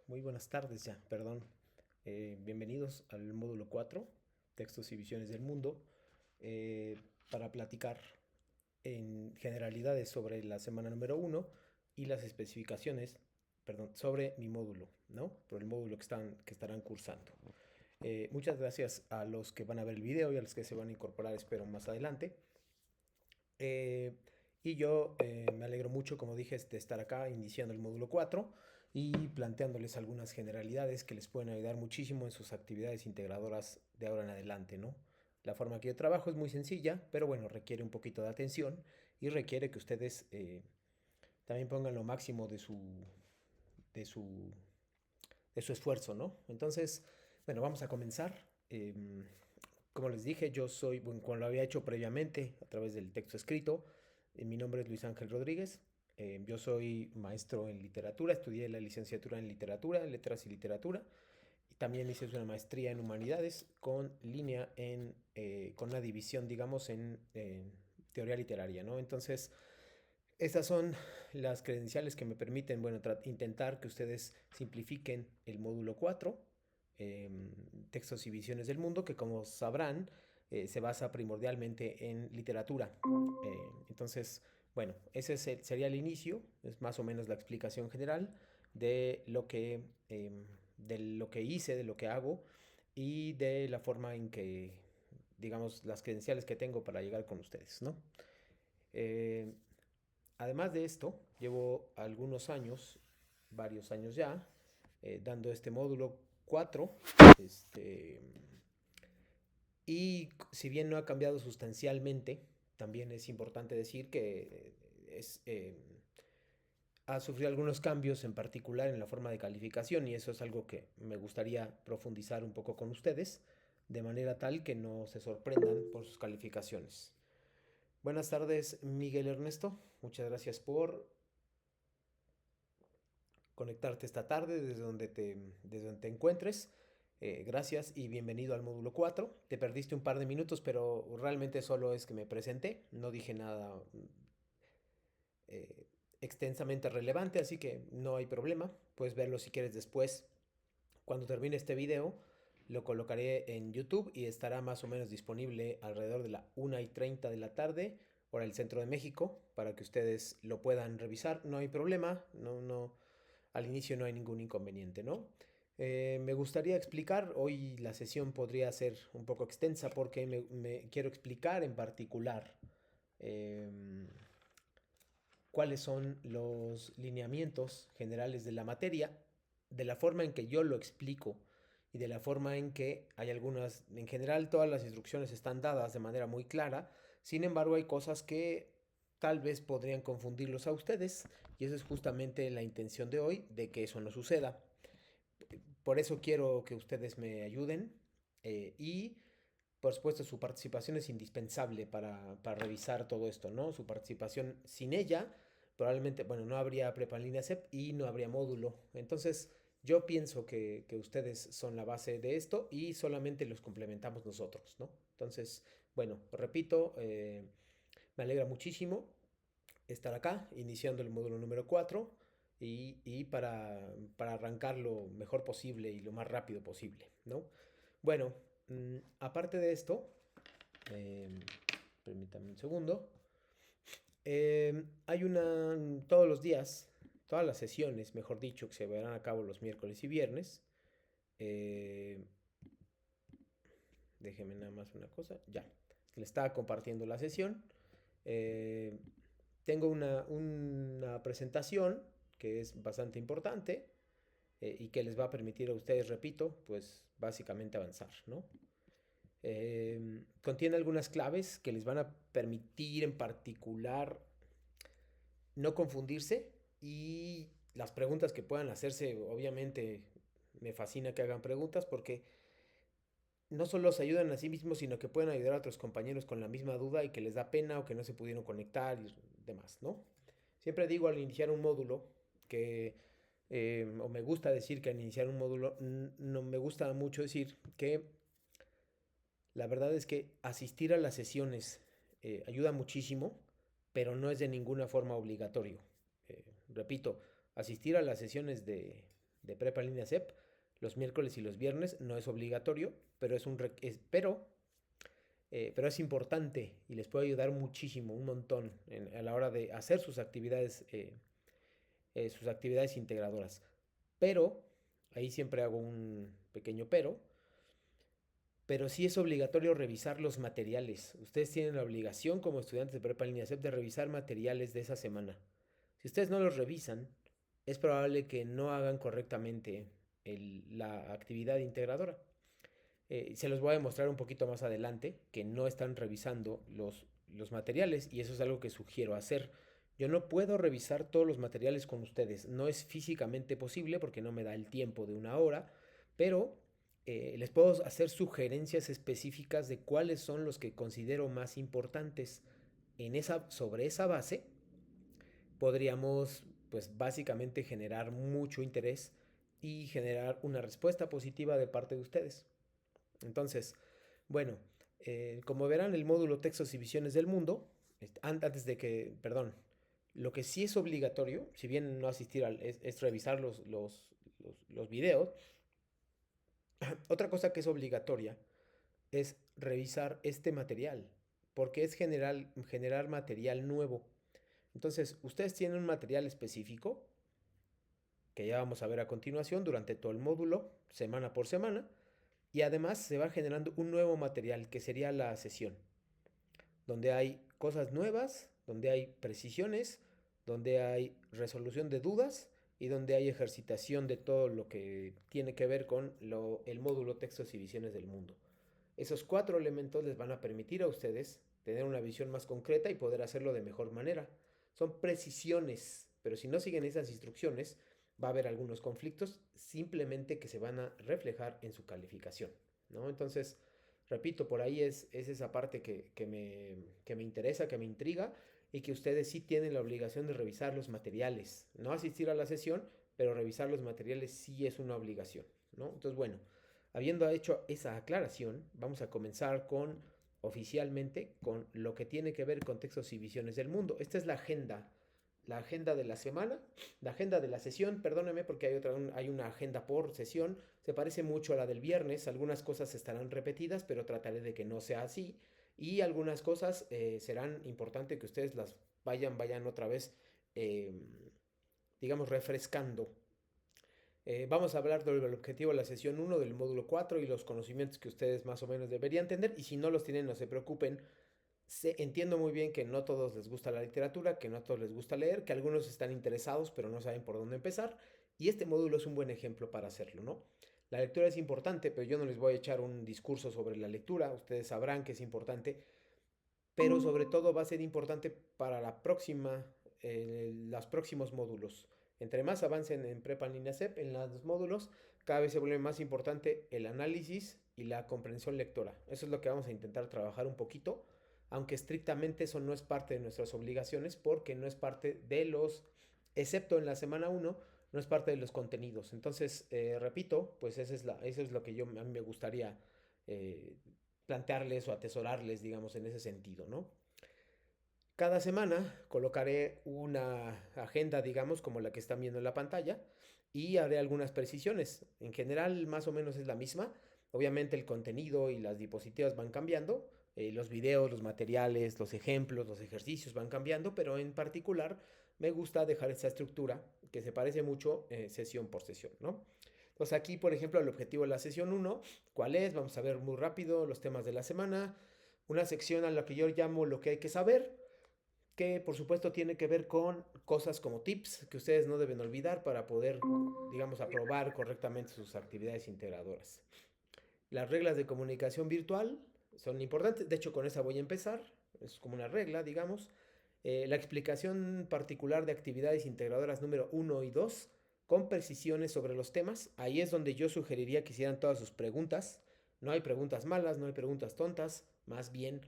Muy buenas tardes ya, perdón. Bienvenidos al módulo 4, Textos y Visiones del Mundo, para platicar en generalidades sobre la semana número 1 y las especificaciones, perdón, sobre mi módulo, ¿no? Por el módulo que estarán cursando. Muchas gracias a los que van a ver el video y a los que se van a incorporar, espero, más adelante. Eh, y yo me alegro mucho, como dije, de estar acá iniciando el módulo 4 y planteándoles algunas generalidades que les pueden ayudar muchísimo en sus actividades integradoras de ahora en adelante, ¿no? La forma que yo trabajo es muy sencilla, pero bueno, requiere un poquito de atención y requiere que ustedes también pongan lo máximo de su, de su esfuerzo, ¿no? Entonces, bueno, vamos a comenzar. Como les dije, yo soy, bueno, como lo había hecho previamente a través del texto escrito, mi nombre es Luis Ángel Rodríguez. Yo soy maestro en literatura, estudié la licenciatura en literatura, letras y literatura, y también hice una maestría en humanidades con línea con una división, digamos, en teoría literaria, ¿no? Entonces, estas son las credenciales que me permiten, bueno, intentar que ustedes simplifiquen el módulo 4, eh, textos y visiones del mundo, que como sabrán, se basa primordialmente en literatura. Entonces, bueno, sería el inicio, es más o menos la explicación general de lo que hice, de lo que hago y de la forma en que, digamos, las credenciales que tengo para llegar con ustedes, ¿no? Eh, Además de esto, llevo algunos años, varios años ya, dando este módulo 4. Este, y si bien no ha cambiado sustancialmente, también es importante decir que ha sufrido algunos cambios, en particular en la forma de calificación, y eso es algo que me gustaría profundizar un poco con ustedes, de manera tal que no se sorprendan por sus calificaciones. Buenas tardes, Miguel Ernesto. Muchas gracias por conectarte esta tarde desde donde te encuentres. Gracias y bienvenido al módulo 4. Te perdiste un par de minutos, pero realmente solo es que me presenté. No dije nada eh, extensamente relevante, así que no hay problema. Puedes verlo si quieres después. Cuando termine este video, lo colocaré en YouTube y estará más o menos disponible alrededor de la 1:30 de la tarde, hora del centro de México, para que ustedes lo puedan revisar. No hay problema, al inicio no hay ningún inconveniente, ¿no? Me gustaría explicar, hoy la sesión podría ser un poco extensa porque me quiero explicar en particular eh, cuáles son los lineamientos generales de la materia, de la forma en que yo lo explico y de la forma en que hay algunas, en general todas las instrucciones están dadas de manera muy clara, sin embargo hay cosas que tal vez podrían confundirlos a ustedes y esa es justamente la intención de hoy, de que eso no suceda. Por eso quiero que ustedes me ayuden y por supuesto su participación es indispensable para revisar todo esto, ¿no? Su participación sin ella probablemente, bueno, no habría prepa en línea CEP y no habría módulo. Entonces yo pienso que ustedes son la base de esto y solamente los complementamos nosotros, ¿no? Entonces, bueno, repito, me alegra muchísimo estar acá, iniciando el módulo número 4 y para arrancar lo mejor posible y lo más rápido posible, ¿no? Bueno, aparte de esto, eh, permítanme un segundo, hay todos los días, todas las sesiones, mejor dicho, que se llevarán a cabo los miércoles y viernes. eh, Déjenme nada más una cosa, ya, le estaba compartiendo la sesión. Eh, Tengo una presentación que es bastante importante y que les va a permitir a ustedes, repito, pues básicamente avanzar, ¿no? Contiene algunas claves que les van a permitir en particular no confundirse y las preguntas que puedan hacerse, obviamente me fascina que hagan preguntas porque no solo se ayudan a sí mismos, sino que pueden ayudar a otros compañeros con la misma duda y que les da pena o que no se pudieron conectar y demás, ¿no? Siempre digo al iniciar un módulo que, o me gusta decir que al iniciar un módulo, no me gusta mucho decir que la verdad es que asistir a las sesiones ayuda muchísimo, pero no es de ninguna forma obligatorio. Repito, asistir a las sesiones de Prepa en Línea CEP, los miércoles y los viernes. No es obligatorio, pero pero es importante y les puede ayudar muchísimo, un montón, a la hora de hacer sus actividades integradoras. Pero, ahí siempre hago un pequeño pero sí es obligatorio revisar los materiales. Ustedes tienen la obligación como estudiantes de Prepa en Línea CEP de revisar materiales de esa semana. Si ustedes no los revisan, es probable que no hagan correctamente la actividad integradora. Se los voy a demostrar un poquito más adelante que no están revisando los materiales y eso es algo que sugiero hacer. Yo no puedo revisar todos los materiales con ustedes, no es físicamente posible porque no me da el tiempo de una hora, pero les puedo hacer sugerencias específicas de cuáles son los que considero más importantes. Sobre esa base podríamos, pues básicamente generar mucho interés y generar una respuesta positiva de parte de ustedes. Entonces, bueno, como verán, el módulo Textos y Visiones del Mundo, antes de que, perdón, lo que sí es obligatorio, si bien no asistir es revisar los videos, otra cosa que es obligatoria es revisar este material, porque es generar material nuevo. Entonces, ustedes tienen un material específico que ya vamos a ver a continuación durante todo el módulo, semana por semana, y además se va generando un nuevo material que sería la sesión, donde hay cosas nuevas, donde hay precisiones, donde hay resolución de dudas y donde hay ejercitación de todo lo que tiene que ver con el módulo Textos y Visiones del Mundo. Esos 4 elementos les van a permitir a ustedes tener una visión más concreta y poder hacerlo de mejor manera. Son precisiones, pero si no siguen esas instrucciones, va a haber algunos conflictos simplemente que se van a reflejar en su calificación, ¿no? Entonces, repito, por ahí es esa parte que me interesa, que me intriga y que ustedes sí tienen la obligación de revisar los materiales. No asistir a la sesión, pero revisar los materiales sí es una obligación, ¿no? Entonces, bueno, habiendo hecho esa aclaración, vamos a comenzar oficialmente con lo que tiene que ver con textos y visiones del mundo. Esta es la agenda de la semana, la agenda de la sesión, perdóneme porque hay una agenda por sesión, se parece mucho a la del viernes, algunas cosas estarán repetidas, pero trataré de que no sea así, y algunas cosas serán importantes que ustedes las vayan otra vez, eh, digamos, refrescando. Vamos a hablar del objetivo de la sesión 1 del módulo 4 y los conocimientos que ustedes más o menos deberían tener, y si no los tienen, no se preocupen. Entiendo muy bien que no todos les gusta la literatura, que no todos les gusta leer, que algunos están interesados pero no saben por dónde empezar, y este módulo es un buen ejemplo para hacerlo, ¿no? La lectura es importante, pero yo no les voy a echar un discurso sobre la lectura, ustedes sabrán que es importante, pero sobre todo va a ser importante para los próximos módulos. Entre más avancen en Prepa en Línea CEP, en los módulos, cada vez se vuelve más importante el análisis y la comprensión lectora. Eso es lo que vamos a intentar trabajar un poquito, aunque estrictamente eso no es parte de nuestras obligaciones, porque no es parte excepto en la semana 1, no es parte de los contenidos. Entonces, repito, pues eso es lo que a mí me gustaría eh, plantearles o atesorarles, digamos, en ese sentido, ¿no? Cada semana colocaré una agenda, digamos, como la que están viendo en la pantalla, y haré algunas precisiones. En general, más o menos es la misma. Obviamente el contenido y las diapositivas van cambiando, los videos, los materiales, los ejemplos, los ejercicios van cambiando, pero en particular me gusta dejar esta estructura que se parece mucho sesión por sesión, ¿no? Entonces aquí, por ejemplo, el objetivo de la sesión 1, ¿cuál es? Vamos a ver muy rápido los temas de la semana. Una sección a la que yo llamo lo que hay que saber, que por supuesto tiene que ver con cosas como tips que ustedes no deben olvidar para poder, digamos, aprobar correctamente sus actividades integradoras. Las reglas de comunicación virtual son importantes, de hecho con esa voy a empezar, es como una regla, digamos. La explicación particular de actividades integradoras número 1 y 2 con precisiones sobre los temas. Ahí es donde yo sugeriría que hicieran todas sus preguntas. No hay preguntas malas, no hay preguntas tontas, más bien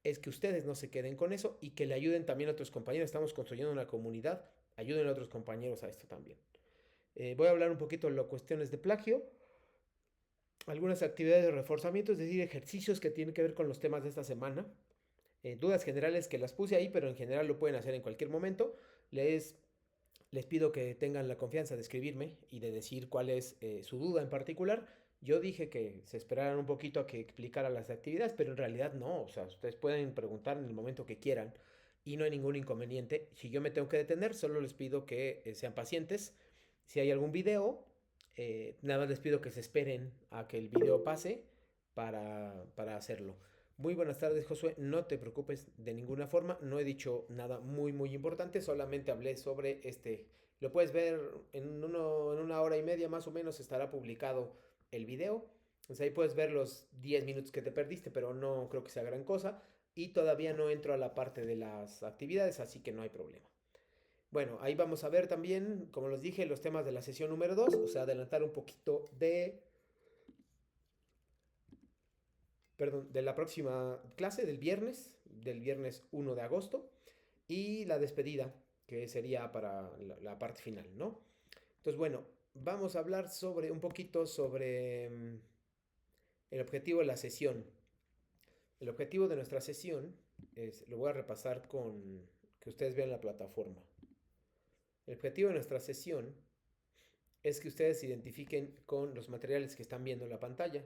es que ustedes no se queden con eso y que le ayuden también a otros compañeros. Estamos construyendo una comunidad, ayuden a otros compañeros a esto también. Voy a hablar un poquito de las cuestiones de plagio, algunas actividades de reforzamiento, es decir, ejercicios que tienen que ver con los temas de esta semana, dudas generales que las puse ahí, pero en general lo pueden hacer en cualquier momento. Les Les pido que tengan la confianza de escribirme y de decir cuál es su duda en particular. Yo dije que se esperaran un poquito a que explicara las actividades, pero en realidad no. O sea, ustedes pueden preguntar en el momento que quieran y no hay ningún inconveniente. Si yo me tengo que detener, solo les pido que sean pacientes. Si hay algún video, nada más les pido que se esperen a que el video pase para hacerlo. Muy buenas tardes, Josué. No te preocupes de ninguna forma. No he dicho nada muy importante. Solamente hablé sobre este. Lo puedes ver en una hora y media más o menos. Estará publicado el video. Entonces ahí puedes ver los 10 minutos que te perdiste, pero no creo que sea gran cosa. Y todavía no entro a la parte de las actividades, así que no hay problema. Bueno, ahí vamos a ver también, como les dije, los temas de la sesión número 2. O sea, adelantar un poquito de la próxima clase del viernes 1 de agosto, y la despedida, que sería para la parte final, ¿no? Entonces, bueno, vamos a hablar sobre un poquito sobre el objetivo de la sesión. El objetivo de nuestra sesión es, lo voy a repasar con que ustedes vean la plataforma. El objetivo de nuestra sesión es que ustedes se identifiquen con los materiales que están viendo en la pantalla,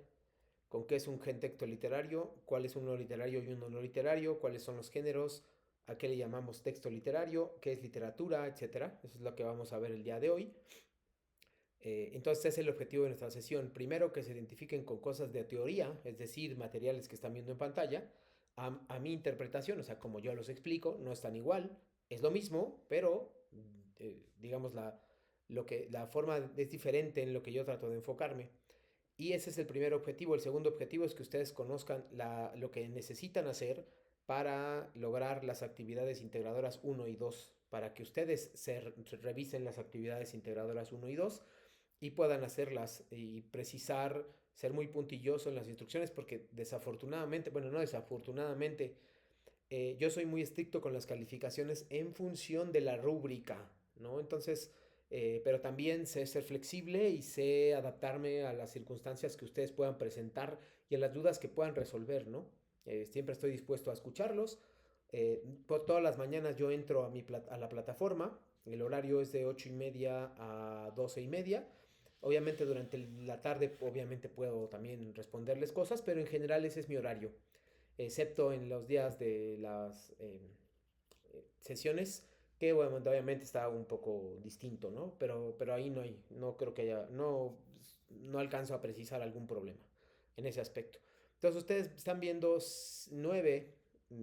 con qué es un texto literario, cuál es un no literario y un no literario, cuáles son los géneros, a qué le llamamos texto literario, qué es literatura, etcétera. Eso es lo que vamos a ver el día de hoy. Entonces ese es el objetivo de nuestra sesión. Primero, que se identifiquen con cosas de teoría, es decir, materiales que están viendo en pantalla, a mi interpretación, o sea, como yo los explico, no están igual, es lo mismo, pero digamos la forma es diferente en lo que yo trato de enfocarme. Y ese es el primer objetivo. El segundo objetivo es que ustedes conozcan lo que necesitan hacer para lograr las actividades integradoras 1 y 2, para que ustedes revisen las actividades integradoras 1 y 2 y puedan hacerlas y precisar, ser muy puntilloso en las instrucciones, porque desafortunadamente, bueno, no desafortunadamente, yo soy muy estricto con las calificaciones en función de la rúbrica, ¿no? Entonces, pero también sé ser flexible y sé adaptarme a las circunstancias que ustedes puedan presentar y a las dudas que puedan resolver, ¿no? Siempre estoy dispuesto a escucharlos. Por todas las mañanas yo entro a la plataforma. El horario es de 8:30 a 12:30. Obviamente durante la tarde, obviamente puedo también responderles cosas, pero en general ese es mi horario, excepto en los días de las sesiones, que bueno, obviamente está un poco distinto, ¿no? Pero ahí no creo que haya, no alcanzo a precisar algún problema en ese aspecto. Entonces ustedes están viendo 9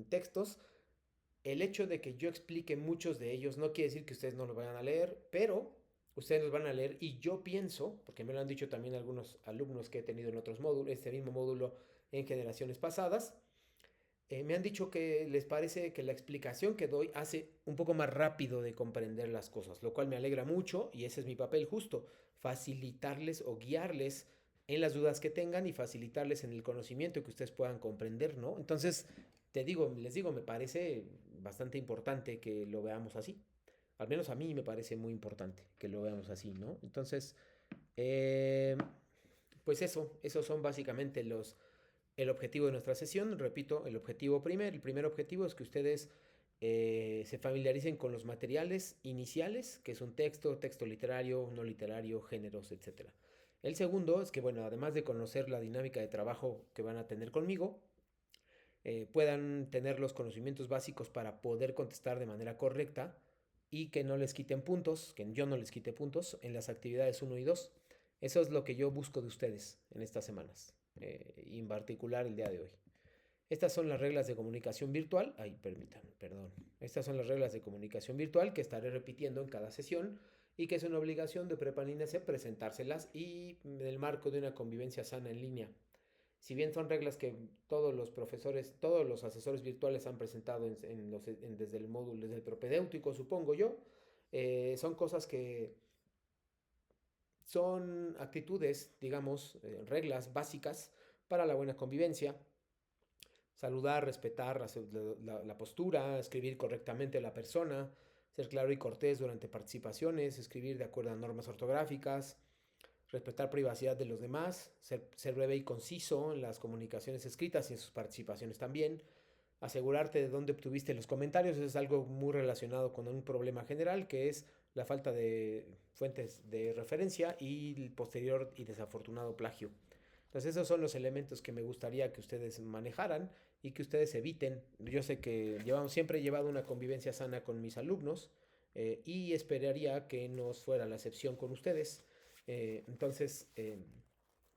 textos. El hecho de que yo explique muchos de ellos no quiere decir que ustedes no los vayan a leer, pero ustedes los van a leer y yo pienso, porque me lo han dicho también algunos alumnos que he tenido en otros módulos, este mismo módulo en generaciones pasadas, me han dicho que les parece que la explicación que doy hace un poco más rápido de comprender las cosas, lo cual me alegra mucho y ese es mi papel justo, facilitarles o guiarles en las dudas que tengan y facilitarles en el conocimiento que ustedes puedan comprender, ¿no? Entonces, les digo, me parece bastante importante que lo veamos así. Al menos a mí me parece muy importante que lo veamos así, ¿no? Entonces, eh, pues esos son básicamente el objetivo de nuestra sesión. Repito, el primer objetivo es que ustedes se familiaricen con los materiales iniciales, que es un texto, texto literario, no literario, géneros, etcétera. El segundo es que, bueno, además de conocer la dinámica de trabajo que van a tener conmigo, puedan tener los conocimientos básicos para poder contestar de manera correcta y que no les quiten puntos, que yo no les quite puntos en las actividades 1 y 2. Eso es lo que yo busco de ustedes en estas semanas, y en particular el día de hoy. Estas son las reglas de comunicación virtual. Ay, permítanme, perdón. Estas son las reglas de comunicación virtual que estaré repitiendo en cada sesión y que es una obligación de Prepa en línea C presentárselas y en el marco de una convivencia sana en línea. Si bien son reglas que todos los profesores, todos los asesores virtuales han presentado desde el módulo, desde el propedéutico, supongo yo, son cosas que son actitudes, digamos, reglas básicas para la buena convivencia. Saludar, respetar la postura, escribir correctamente a la persona, ser claro y cortés durante participaciones, escribir de acuerdo a normas ortográficas, respetar privacidad de los demás, ser breve y conciso en las comunicaciones escritas y en sus participaciones también, asegurarte de dónde obtuviste los comentarios. Eso es algo muy relacionado con un problema general, que es la falta de fuentes de referencia y el posterior y desafortunado plagio. Entonces esos son los elementos que me gustaría que ustedes manejaran y que ustedes eviten. Yo sé que siempre he llevado una convivencia sana con mis alumnos y esperaría que no fuera la excepción con ustedes.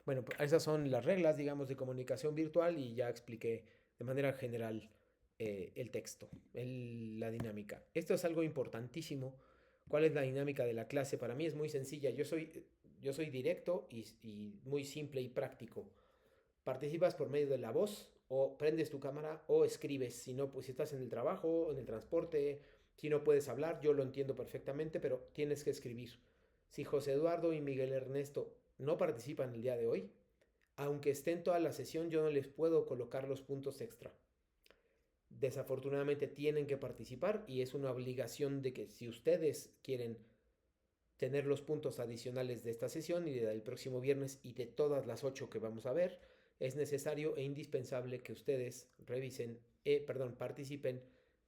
Bueno, pues esas son las reglas, digamos, de comunicación virtual y ya expliqué de manera general el texto, la dinámica. Esto es algo importantísimo. ¿Cuál es la dinámica de la clase? Para mí es muy sencilla. Yo soy directo y muy simple y práctico. Participas por medio de la voz o prendes tu cámara o escribes. Si no, pues si estás en el trabajo, en el transporte, si no puedes hablar, yo lo entiendo perfectamente, pero tienes que escribir. Si José Eduardo y Miguel Ernesto no participan el día de hoy, aunque estén toda la sesión, yo no les puedo colocar los puntos extra. Desafortunadamente tienen que participar y es una obligación de que si ustedes quieren tener los puntos adicionales de esta sesión y del próximo viernes y de todas las 8 que vamos a ver, es necesario e indispensable que ustedes participen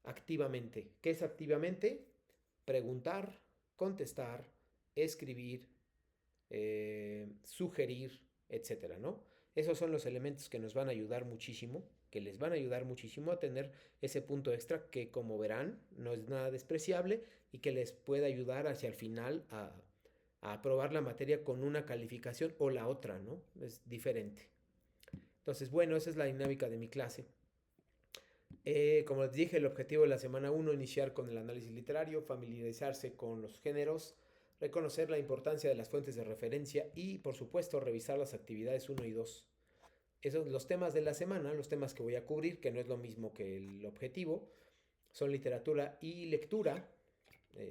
activamente. ¿Qué es activamente? Preguntar, contestar, escribir, sugerir, etcétera, ¿no? Esos son los elementos que nos van a ayudar muchísimo, que les van a ayudar muchísimo a tener ese punto extra que, como verán, no es nada despreciable y que les puede ayudar hacia el final a aprobar la materia con una calificación o la otra, ¿no? Es diferente. Entonces, bueno, esa es la dinámica de mi clase. Como les dije, el objetivo de la semana 1, iniciar con el análisis literario, familiarizarse con los géneros, reconocer la importancia de las fuentes de referencia y, por supuesto, revisar las actividades 1 y 2. Esos son los temas de la semana, los temas que voy a cubrir, que no es lo mismo que el objetivo, son literatura y lectura,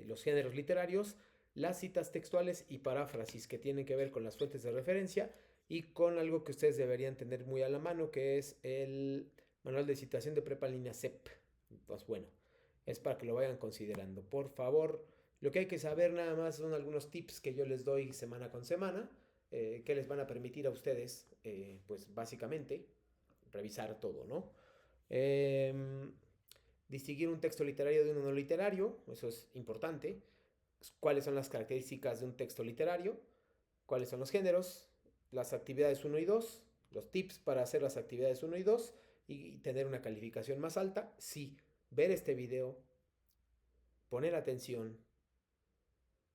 los géneros literarios, las citas textuales y paráfrasis que tienen que ver con las fuentes de referencia y con algo que ustedes deberían tener muy a la mano, que es el manual de citación de prepa en línea CEP. Pues bueno, es para que lo vayan considerando. Por favor, lo que hay que saber nada más son algunos tips que yo les doy semana con semana, que les van a permitir a ustedes, pues básicamente, revisar todo, ¿no? Distinguir un texto literario de uno no literario, eso es importante. ¿Cuáles son las características de un texto literario? ¿Cuáles son los géneros? Las actividades 1 y 2, los tips para hacer las actividades 1 y 2 y tener una calificación más alta. Sí, ver este video, poner atención,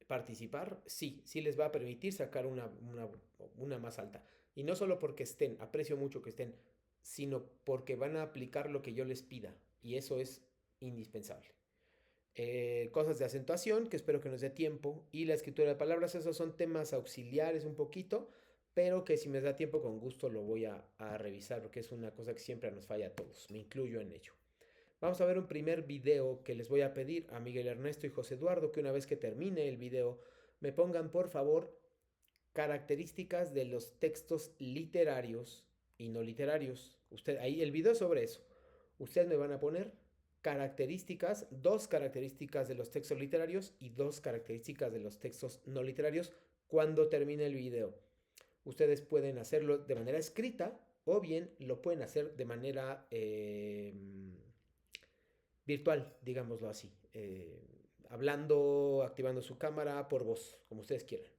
participar, sí les va a permitir sacar una más alta. Y no solo porque estén, aprecio mucho que estén, sino porque van a aplicar lo que yo les pida. Y eso es indispensable. Cosas de acentuación, que espero que nos dé tiempo, y la escritura de palabras, esos son temas auxiliares un poquito, pero que si me da tiempo con gusto lo voy a revisar, porque es una cosa que siempre nos falla a todos, me incluyo en ello. Vamos a ver un primer video que les voy a pedir a Miguel Ernesto y José Eduardo, que una vez que termine el video, me pongan por favor características de los textos literarios y no literarios. Ahí el video es sobre eso. Ustedes me van a poner características, 2 características de los textos literarios y 2 características de los textos no literarios cuando termine el video. Ustedes pueden hacerlo de manera escrita o bien lo pueden hacer de manera virtual, digámoslo así. Hablando, activando su cámara por voz, como ustedes quieran.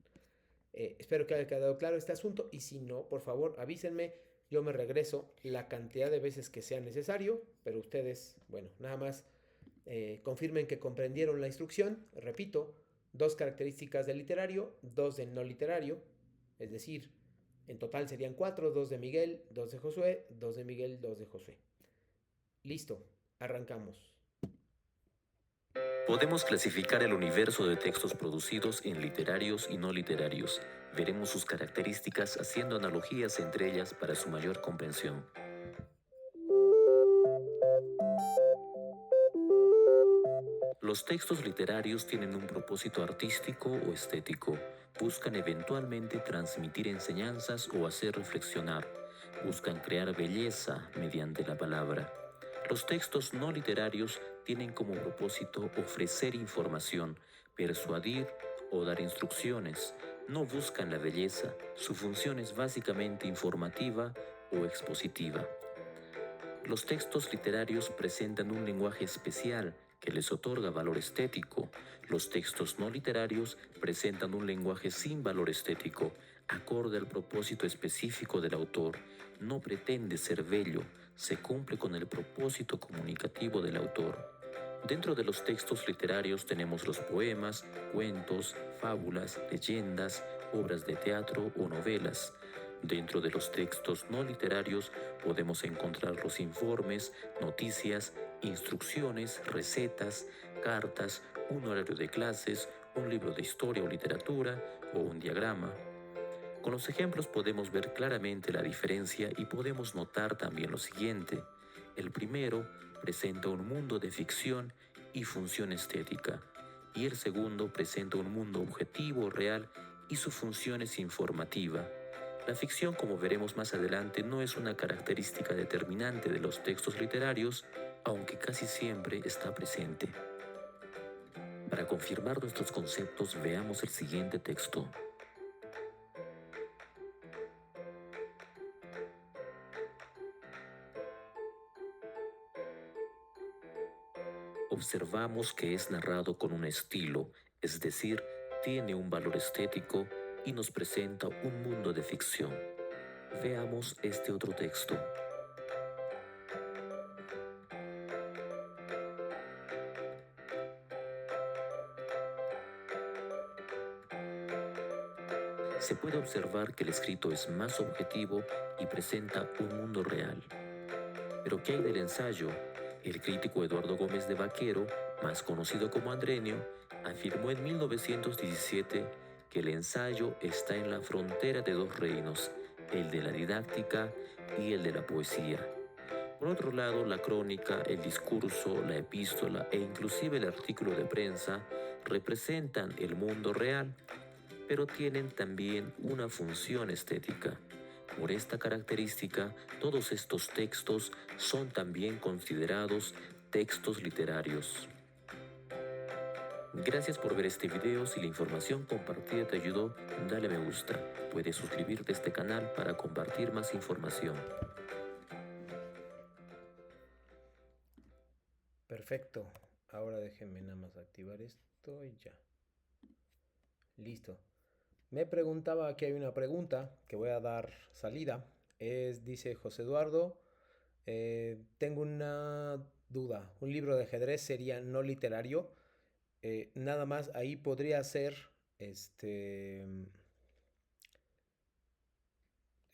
Espero que haya quedado claro este asunto y si no, por favor avísenme. Yo me regreso la cantidad de veces que sea necesario, pero ustedes, bueno, nada más confirmen que comprendieron la instrucción. Repito, 2 características de literario, 2 de no literario, es decir, en total serían 4, 2 de Miguel, 2 de Josué, 2 de Miguel, 2 de Josué. Listo, arrancamos. Podemos clasificar el universo de textos producidos en literarios y no literarios. Veremos sus características haciendo analogías entre ellas para su mayor comprensión. Los textos literarios tienen un propósito artístico o estético. Buscan eventualmente transmitir enseñanzas o hacer reflexionar. Buscan crear belleza mediante la palabra. Los textos no literarios tienen como propósito ofrecer información, persuadir o dar instrucciones. No buscan la belleza, su función es básicamente informativa o expositiva. Los textos literarios presentan un lenguaje especial que les otorga valor estético. Los textos no literarios presentan un lenguaje sin valor estético, acorde al propósito específico del autor. No pretende ser bello, se cumple con el propósito comunicativo del autor. Dentro de los textos literarios tenemos los poemas, cuentos, fábulas, leyendas, obras de teatro o novelas. Dentro de los textos no literarios podemos encontrar los informes, noticias, instrucciones, recetas, cartas, un horario de clases, un libro de historia o literatura o un diagrama. Con los ejemplos podemos ver claramente la diferencia y podemos notar también lo siguiente. El primero presenta un mundo de ficción y función estética, y el segundo presenta un mundo objetivo, real, y su función es informativa. La ficción, como veremos más adelante, no es una característica determinante de los textos literarios, aunque casi siempre está presente. Para confirmar nuestros conceptos, veamos el siguiente texto. Observamos que es narrado con un estilo, es decir, tiene un valor estético y nos presenta un mundo de ficción. Veamos este otro texto. Se puede observar que el escrito es más objetivo y presenta un mundo real. Pero ¿qué hay del ensayo? El crítico Eduardo Gómez de Vaquero, más conocido como Andrenio, afirmó en 1917 que el ensayo está en la frontera de dos reinos, el de la didáctica y el de la poesía. Por otro lado, la crónica, el discurso, la epístola e inclusive el artículo de prensa representan el mundo real, pero tienen también una función estética. Por esta característica, todos estos textos son también considerados textos literarios. Gracias por ver este video. Si la información compartida te ayudó, dale me gusta. Puedes suscribirte a este canal para compartir más información. Perfecto. Ahora déjenme nada más activar esto y ya. Listo. Me preguntaba, aquí hay una pregunta que voy a dar salida. Dice José Eduardo, tengo una duda. ¿Un libro de ajedrez sería no literario? Nada más ahí podría ser,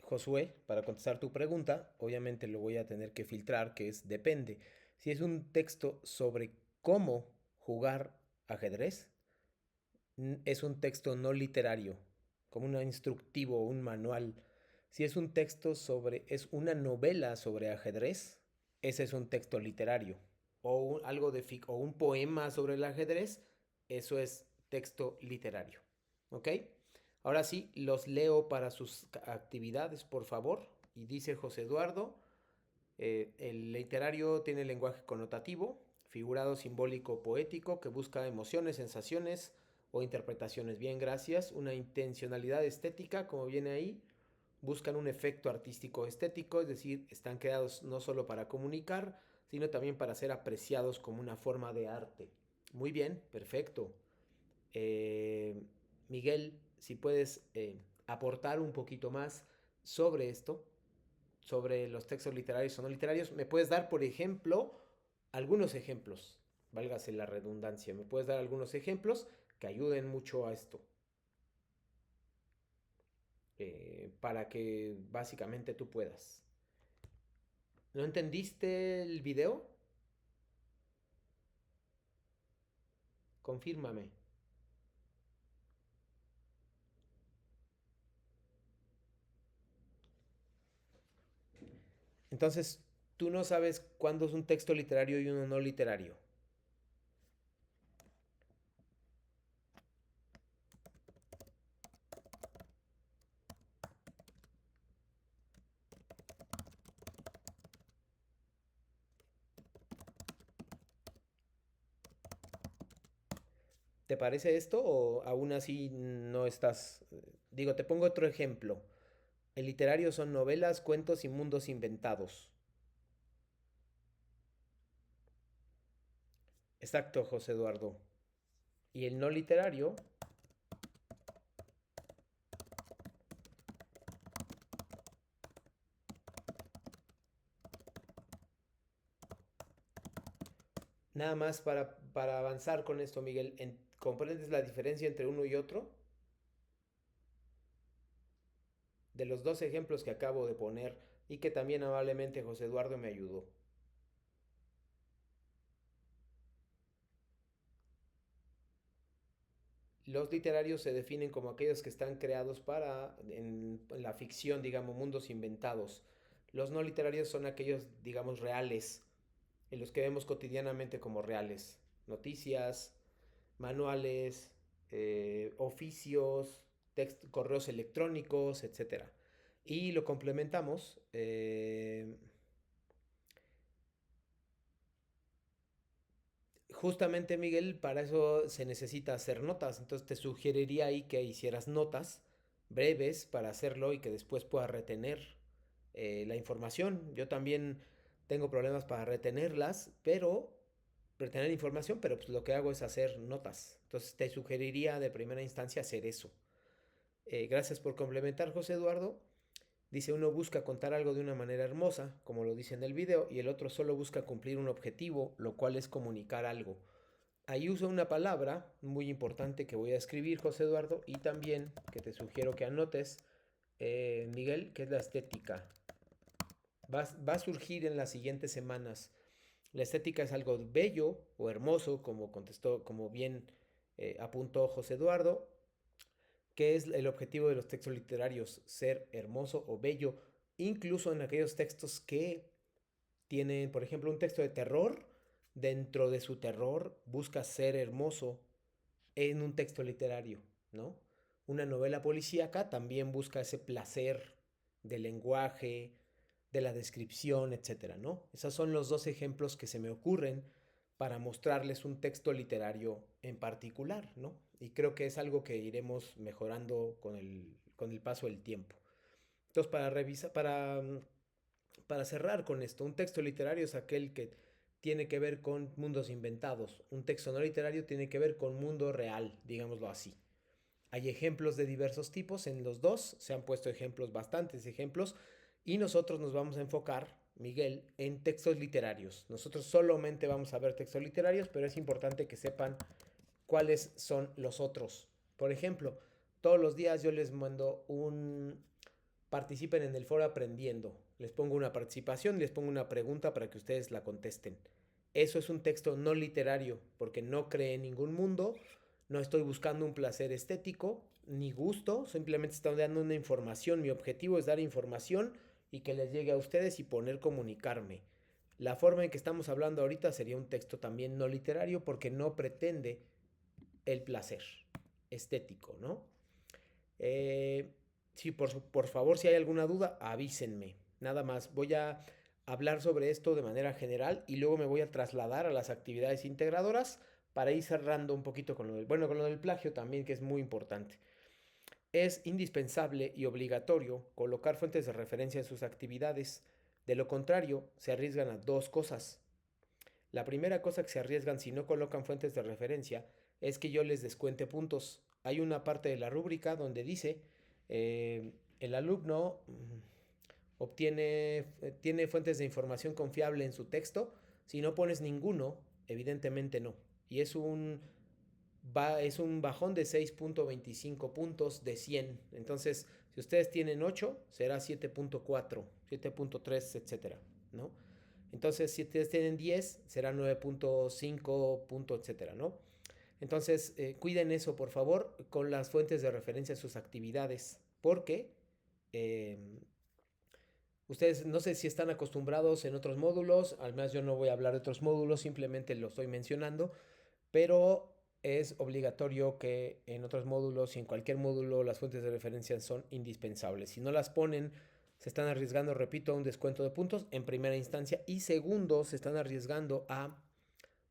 Josué, para contestar tu pregunta, obviamente lo voy a tener que filtrar, que es depende. Si es un texto sobre cómo jugar ajedrez, es un texto no literario, como un instructivo, un manual. Si es un texto es una novela sobre ajedrez, ese es un texto literario. O un poema sobre el ajedrez, eso es texto literario. ¿Ok? Ahora sí, los leo para sus actividades, por favor. Y dice José Eduardo, el literario tiene lenguaje connotativo, figurado simbólico poético que busca emociones, sensaciones o interpretaciones. Bien, gracias. Una intencionalidad estética, como viene ahí. Buscan un efecto artístico estético, es decir, están creados no solo para comunicar, sino también para ser apreciados como una forma de arte. Muy bien, perfecto. Miguel, si puedes aportar un poquito más sobre esto, sobre los textos literarios o no literarios, me puedes dar, por ejemplo, algunos ejemplos, válgase la redundancia, me puedes dar algunos ejemplos que ayuden mucho a esto, para que básicamente tú puedas. ¿No entendiste el video? Confírmame. Entonces, tú no sabes cuándo es un texto literario y uno no literario. ¿Te parece esto o aún así no estás? Digo, te pongo otro ejemplo. El literario son novelas, cuentos y mundos inventados. Exacto, José Eduardo. Y el no literario, nada más para avanzar con esto, Miguel, ¿comprendes la diferencia entre uno y otro? De los dos ejemplos que acabo de poner y que también amablemente José Eduardo me ayudó. Los literarios se definen como aquellos que están creados en la ficción, digamos, mundos inventados. Los no literarios son aquellos, digamos, reales, en los que vemos cotidianamente como reales. Noticias, manuales, oficios, correos electrónicos, etcétera. Y lo complementamos justamente, Miguel, para eso se necesita hacer notas. Entonces te sugeriría ahí que hicieras notas breves para hacerlo y que después puedas retener la información. Yo también tengo problemas para retenerlas, pero retener información, pero pues lo que hago es hacer notas. Entonces te sugeriría de primera instancia hacer eso. Gracias por complementar, José Eduardo. Dice, uno busca contar algo de una manera hermosa, como lo dice en el video, y el otro solo busca cumplir un objetivo, lo cual es comunicar algo. Ahí uso una palabra muy importante que voy a escribir, José Eduardo, y también que te sugiero que anotes, Miguel, que es la estética. Va a surgir en las siguientes semanas. La estética es algo bello o hermoso, como contestó, como bien apuntó José Eduardo, que es el objetivo de los textos literarios, ser hermoso o bello, incluso en aquellos textos que tienen, por ejemplo, un texto de terror, dentro de su terror busca ser hermoso en un texto literario, ¿no? Una novela policíaca también busca ese placer del lenguaje, de la descripción, etcétera, ¿no? Esos son los dos ejemplos que se me ocurren para mostrarles un texto literario en particular, ¿no? Y creo que es algo que iremos mejorando con el paso del tiempo. Entonces, para cerrar con esto, un texto literario es aquel que tiene que ver con mundos inventados. Un texto no literario tiene que ver con mundo real, digámoslo así. Hay ejemplos de diversos tipos en los dos, se han puesto ejemplos, bastantes ejemplos, y nosotros nos vamos a enfocar, Miguel, en textos literarios. Nosotros solamente vamos a ver textos literarios, pero es importante que sepan cuáles son los otros. Por ejemplo, todos los días yo les mando participen en el foro aprendiendo. Les pongo una participación y les pongo una pregunta para que ustedes la contesten. Eso es un texto no literario, porque no cree en ningún mundo, no estoy buscando un placer estético, ni gusto, simplemente estoy dando una información. Mi objetivo es dar información y que les llegue a ustedes y poder comunicarme. La forma en que estamos hablando ahorita sería un texto también no literario porque no pretende el placer estético, ¿no? Sí, por favor, si hay alguna duda, avísenme. Nada más, voy a hablar sobre esto de manera general y luego me voy a trasladar a las actividades integradoras para ir cerrando un poquito con con lo del plagio también, que es muy importante. Es indispensable y obligatorio colocar fuentes de referencia en sus actividades. De lo contrario, se arriesgan a dos cosas. La primera cosa que se arriesgan si no colocan fuentes de referencia es que yo les descuente puntos. Hay una parte de la rúbrica donde dice el alumno tiene fuentes de información confiable en su texto. Si no pones ninguno, evidentemente no. Y es un bajón de 6.25 puntos de 100. Entonces, si ustedes tienen 8, será 7.4, 7.3, etcétera, ¿no? Entonces, si ustedes tienen 10, será 9.5, etcétera, ¿no? Entonces, cuiden eso, por favor, con las fuentes de referencia a sus actividades, porque eh, ustedes no sé si están acostumbrados en otros módulos, al menos yo no voy a hablar de otros módulos, simplemente lo estoy mencionando, pero es obligatorio que en otros módulos y en cualquier módulo las fuentes de referencia son indispensables. Si no las ponen, se están arriesgando, repito, a un descuento de puntos en primera instancia y segundo, se están arriesgando a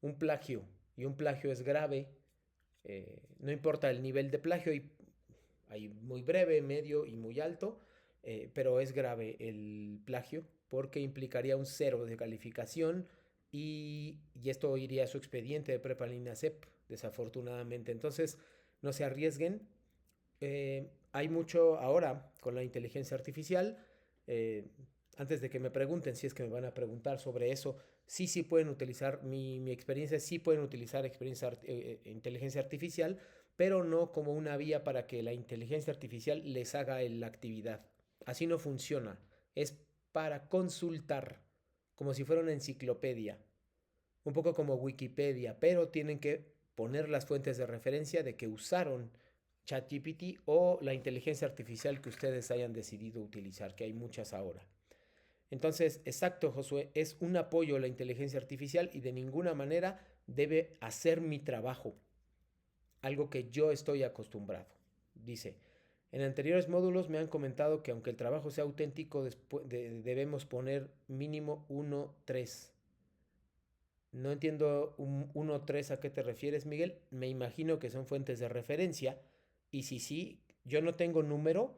un plagio y un plagio es grave. No importa el nivel de plagio, hay muy breve, medio y muy alto, pero es grave el plagio porque implicaría un cero de calificación y esto iría a su expediente de prepa línea CEP, desafortunadamente. Entonces, no se arriesguen. Hay mucho ahora con la inteligencia artificial. eh, Antes de que me pregunten, si es que me van a preguntar sobre eso, sí pueden utilizar mi experiencia, sí pueden utilizar inteligencia artificial, pero no como una vía para que la inteligencia artificial les haga la actividad. Así no funciona. Es para consultar, como si fuera una enciclopedia, un poco como Wikipedia, pero tienen que poner las fuentes de referencia de que usaron ChatGPT o la inteligencia artificial que ustedes hayan decidido utilizar, que hay muchas ahora. Entonces, exacto, Josué, es un apoyo a la inteligencia artificial y de ninguna manera debe hacer mi trabajo, algo que yo estoy acostumbrado. Dice, en anteriores módulos me han comentado que aunque el trabajo sea auténtico, debemos poner mínimo 1-3. No entiendo 1-3 a qué te refieres, Miguel. Me imagino que son fuentes de referencia. Y sí, yo no tengo número,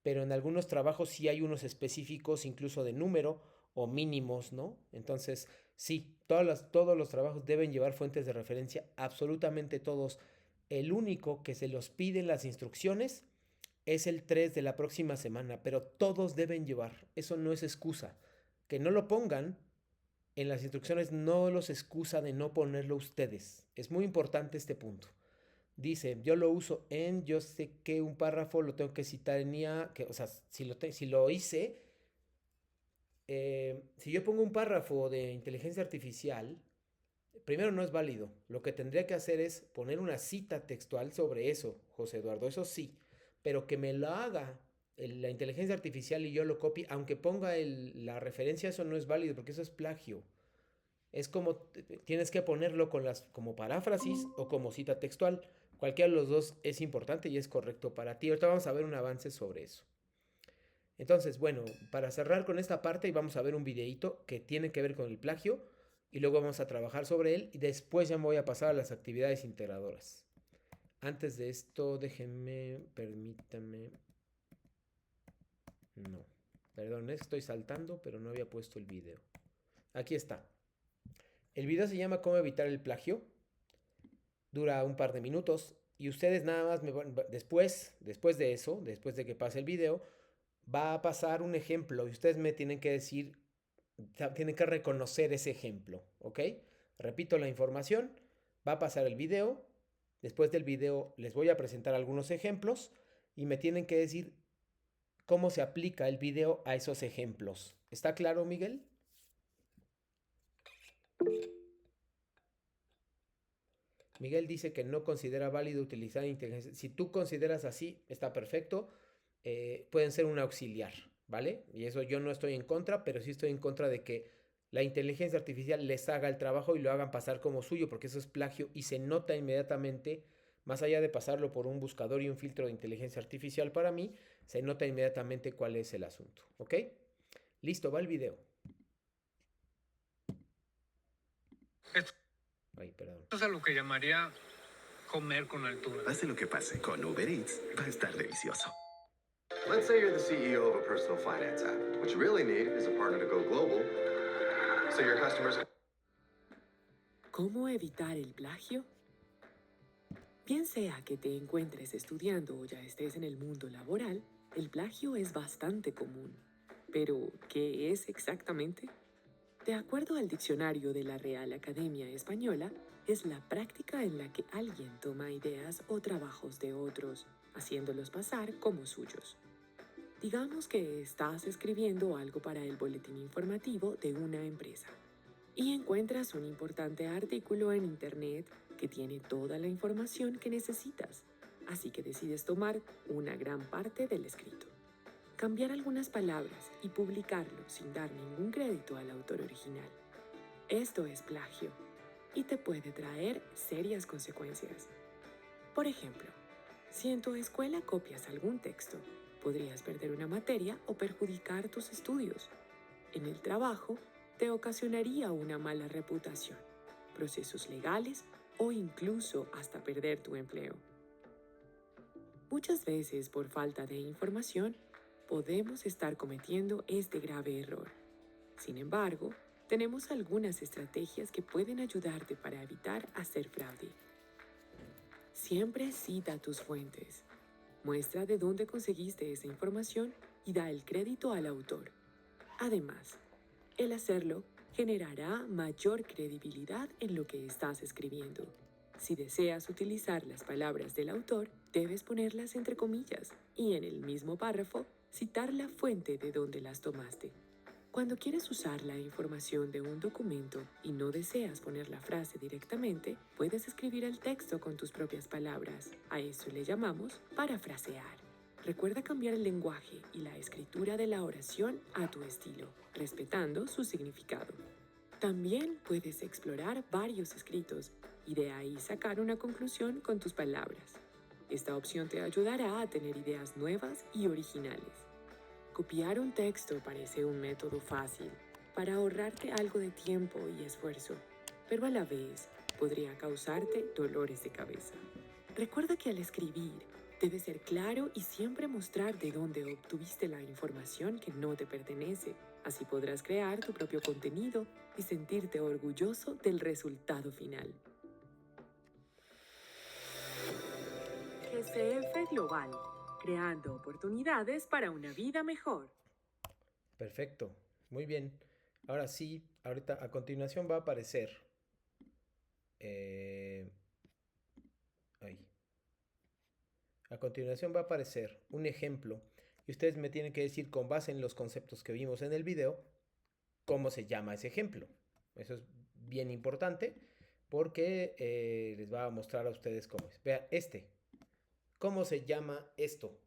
pero en algunos trabajos sí hay unos específicos, incluso de número o mínimos, ¿no? Entonces, sí, todos los trabajos deben llevar fuentes de referencia, absolutamente todos. El único que se los pide en las instrucciones es el 3 de la próxima semana, pero todos deben llevar. Eso no es excusa. Que no lo pongan en las instrucciones no los excusa de no ponerlo ustedes. Es muy importante este punto. Dice, yo lo uso en, yo sé que un párrafo lo tengo que citar en IA, que, o sea, si lo hice, si yo pongo un párrafo de inteligencia artificial, primero no es válido. Lo que tendría que hacer es poner una cita textual sobre eso, José Eduardo, eso sí, pero que me lo haga la inteligencia artificial y yo lo copie, aunque ponga la referencia, eso no es válido porque eso es plagio. Es como tienes que ponerlo como paráfrasis o como cita textual. Cualquiera de los dos es importante y es correcto para ti. Ahorita vamos a ver un avance sobre eso. Entonces, bueno, para cerrar con esta parte, vamos a ver un videíto que tiene que ver con el plagio y luego vamos a trabajar sobre él y después ya me voy a pasar a las actividades integradoras. Antes de esto, permítame. No, perdón, estoy saltando, pero no había puesto el video. Aquí está. El video se llama ¿Cómo evitar el plagio? Dura un par de minutos y ustedes nada más después de eso, después de que pase el video, va a pasar un ejemplo y ustedes me tienen que decir, tienen que reconocer ese ejemplo, ¿ok? Repito la información, va a pasar el video, después del video les voy a presentar algunos ejemplos y me tienen que decir cómo se aplica el video a esos ejemplos. ¿Está claro, Miguel? Miguel dice que no considera válido utilizar inteligencia. Si tú consideras así, está perfecto. Pueden ser un auxiliar, ¿vale? Y eso yo no estoy en contra, pero sí estoy en contra de que la inteligencia artificial les haga el trabajo y lo hagan pasar como suyo, porque eso es plagio y se nota inmediatamente, más allá de pasarlo por un buscador y un filtro de inteligencia artificial para mí, se nota inmediatamente cuál es el asunto, ¿ok? Listo, va el video. Ay, perdón. Esto es a lo que llamaría comer con altura. Pase lo que pase, con Uber Eats va a estar delicioso. Let's say you're the CEO of a personal finance app. What you really need is a partner to go global, so your customers... ¿Cómo evitar el plagio? Bien sea que te encuentres estudiando o ya estés en el mundo laboral, el plagio es bastante común. Pero, ¿qué es exactamente? De acuerdo al diccionario de la Real Academia Española, es la práctica en la que alguien toma ideas o trabajos de otros, haciéndolos pasar como suyos. Digamos que estás escribiendo algo para el boletín informativo de una empresa y encuentras un importante artículo en internet que tiene toda la información que necesitas, así que decides tomar una gran parte del escrito, cambiar algunas palabras y publicarlo sin dar ningún crédito al autor original. Esto es plagio y te puede traer serias consecuencias. Por ejemplo, si en tu escuela copias algún texto, podrías perder una materia o perjudicar tus estudios. En el trabajo, te ocasionaría una mala reputación, procesos legales o incluso hasta perder tu empleo. Muchas veces, por falta de información, podemos estar cometiendo este grave error. Sin embargo, tenemos algunas estrategias que pueden ayudarte para evitar hacer fraude. Siempre cita tus fuentes. Muestra de dónde conseguiste esa información y da el crédito al autor. Además, el hacerlo generará mayor credibilidad en lo que estás escribiendo. Si deseas utilizar las palabras del autor, debes ponerlas entre comillas y en el mismo párrafo citar la fuente de donde las tomaste. Cuando quieres usar la información de un documento y no deseas poner la frase directamente, puedes escribir el texto con tus propias palabras. A eso le llamamos parafrasear. Recuerda cambiar el lenguaje y la escritura de la oración a tu estilo, respetando su significado. También puedes explorar varios escritos y de ahí sacar una conclusión con tus palabras. Esta opción te ayudará a tener ideas nuevas y originales. Copiar un texto parece un método fácil para ahorrarte algo de tiempo y esfuerzo, pero a la vez podría causarte dolores de cabeza. Recuerda que al escribir, debes ser claro y siempre mostrar de dónde obtuviste la información que no te pertenece. Así podrás crear tu propio contenido y sentirte orgulloso del resultado final. GCF Global, creando oportunidades para una vida mejor. Perfecto, muy bien. Ahora sí, ahorita a continuación va a aparecer. A continuación va a aparecer un ejemplo y ustedes me tienen que decir con base en los conceptos que vimos en el video cómo se llama ese ejemplo. Eso es bien importante porque les va a mostrar a ustedes cómo es. Vean, ¿cómo se llama esto?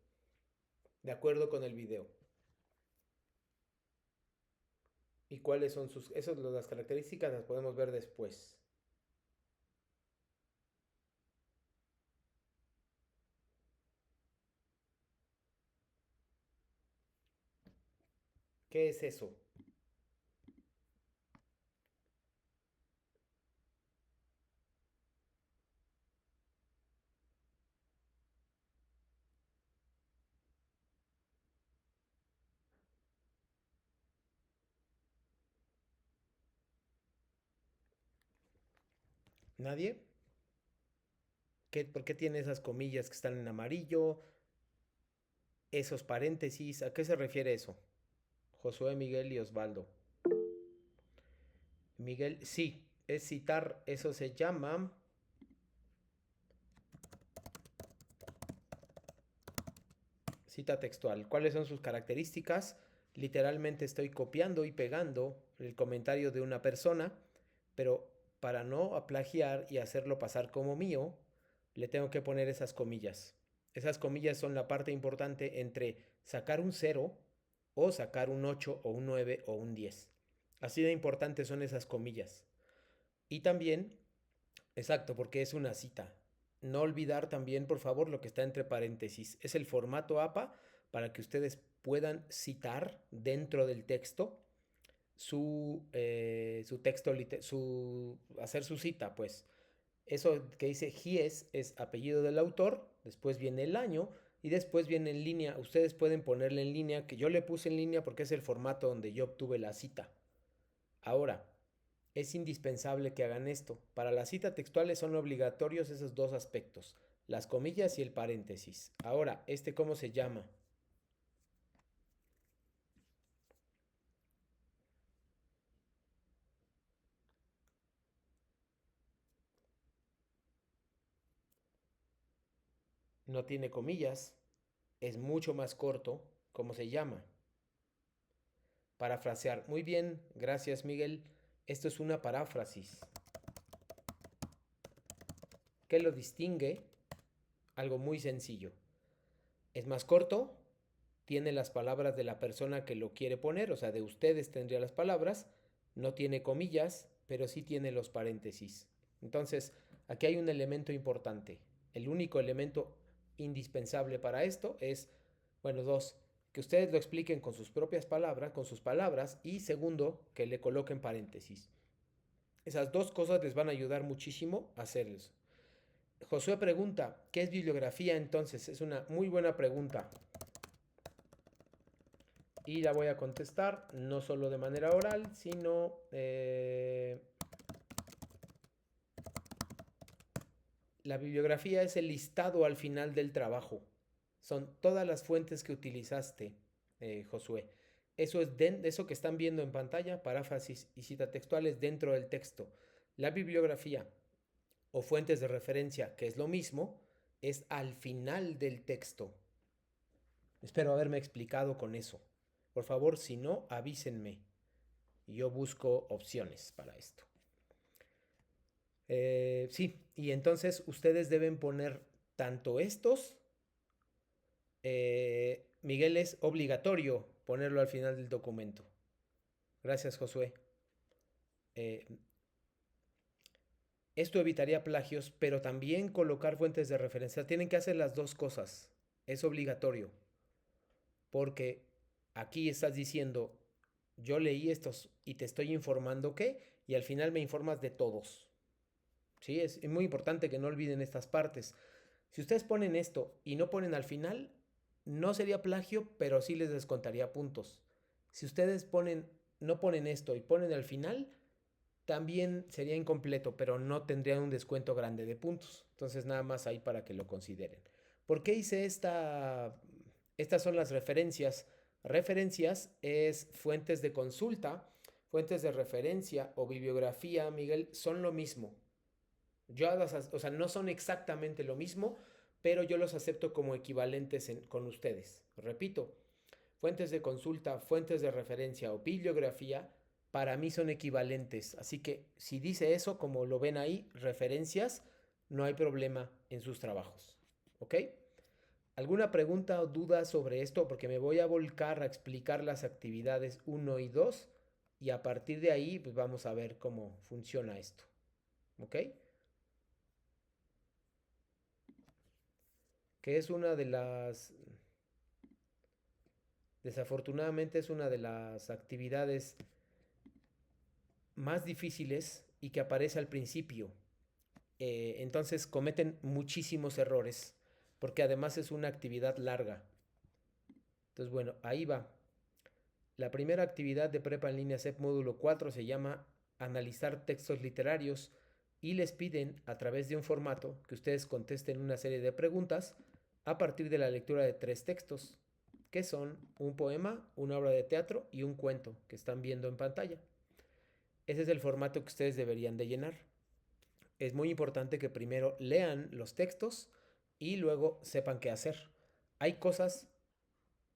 De acuerdo con el video. ¿Y cuáles son las características? Las podemos ver después. ¿Qué es eso? ¿Nadie? ¿Por qué tiene esas comillas que están en amarillo? Esos paréntesis, ¿a qué se refiere eso? Josué, Miguel y Osvaldo. Miguel, sí, es citar, eso se llama cita textual. ¿Cuáles son sus características? Literalmente estoy copiando y pegando el comentario de una persona, pero para no plagiar y hacerlo pasar como mío, le tengo que poner esas comillas. Esas comillas son la parte importante entre sacar un 0 o sacar un 8 o un 9 o un 10. Así de importantes son esas comillas. Y también, exacto, porque es una cita. No olvidar también, por favor, lo que está entre paréntesis. Es el formato APA para que ustedes puedan citar dentro del texto su texto, hacer su cita, pues. Eso que dice GIES es apellido del autor, después viene el año y después viene en línea. Ustedes pueden ponerle en línea, que yo le puse en línea porque es el formato donde yo obtuve la cita. Ahora, es indispensable que hagan esto. Para las citas textuales son obligatorios esos dos aspectos, las comillas y el paréntesis. Ahora, ¿cómo se llama? No tiene comillas, es mucho más corto. ¿Cómo se llama? Parafrasear. Muy bien, gracias Miguel. Esto es una paráfrasis. ¿Qué lo distingue? Algo muy sencillo. Es más corto, tiene las palabras de la persona que lo quiere poner, o sea, de ustedes tendría las palabras, no tiene comillas, pero sí tiene los paréntesis. Entonces, aquí hay un elemento importante. El único elemento indispensable para esto es, bueno, dos, que ustedes lo expliquen con sus propias palabras, con sus palabras, y segundo, que le coloquen paréntesis. Esas dos cosas les van a ayudar muchísimo a hacerlos. Josué pregunta, ¿qué es bibliografía entonces? Es una muy buena pregunta. y la voy a contestar no solo de manera oral, sino la bibliografía es el listado al final del trabajo. Son todas las fuentes que utilizaste, Josué. Eso es eso que están viendo en pantalla, paráfrasis y cita textuales dentro del texto. La bibliografía o fuentes de referencia, que es lo mismo, es al final del texto. Espero haberme explicado con eso. Por favor, si no, avísenme. Yo busco opciones para esto. Sí, y entonces ustedes deben poner tanto estos. Miguel, es obligatorio ponerlo al final del documento. Gracias, Josué. Esto evitaría plagios, pero también colocar fuentes de referencia. Tienen que hacer las dos cosas. Es obligatorio. Porque aquí estás diciendo, yo leí estos y te estoy informando que, y al final me informas de todos. ¿Sí? Es muy importante que no olviden estas partes. Si ustedes ponen esto y no ponen al final, no sería plagio, pero sí les descontaría puntos. Si ustedes no ponen esto y ponen al final, también sería incompleto, pero no tendrían un descuento grande de puntos. Entonces nada más ahí para que lo consideren. ¿Por qué hice esta? Estas son las referencias. Referencias es fuentes de consulta, fuentes de referencia o bibliografía, Miguel, son lo mismo. No son exactamente lo mismo, pero yo los acepto como equivalentes con ustedes. Repito, fuentes de consulta, fuentes de referencia o bibliografía, para mí son equivalentes. Así que si dice eso, como lo ven ahí, referencias, no hay problema en sus trabajos. ¿Ok? ¿Alguna pregunta o duda sobre esto? Porque me voy a volcar a explicar las actividades 1 y 2 y a partir de ahí pues vamos a ver cómo funciona esto. ¿Ok? Que es una de las... Desafortunadamente es una de las actividades más difíciles y que aparece al principio. Entonces cometen muchísimos errores porque además es una actividad larga. Entonces bueno, ahí va. La primera actividad de Prepa en línea CEP módulo 4 se llama analizar textos literarios y les piden a través de un formato que ustedes contesten una serie de preguntas a partir de la lectura de 3 textos, que son un poema, una obra de teatro y un cuento que están viendo en pantalla. Ese es el formato que ustedes deberían de llenar. Es muy importante que primero lean los textos y luego sepan qué hacer. Hay cosas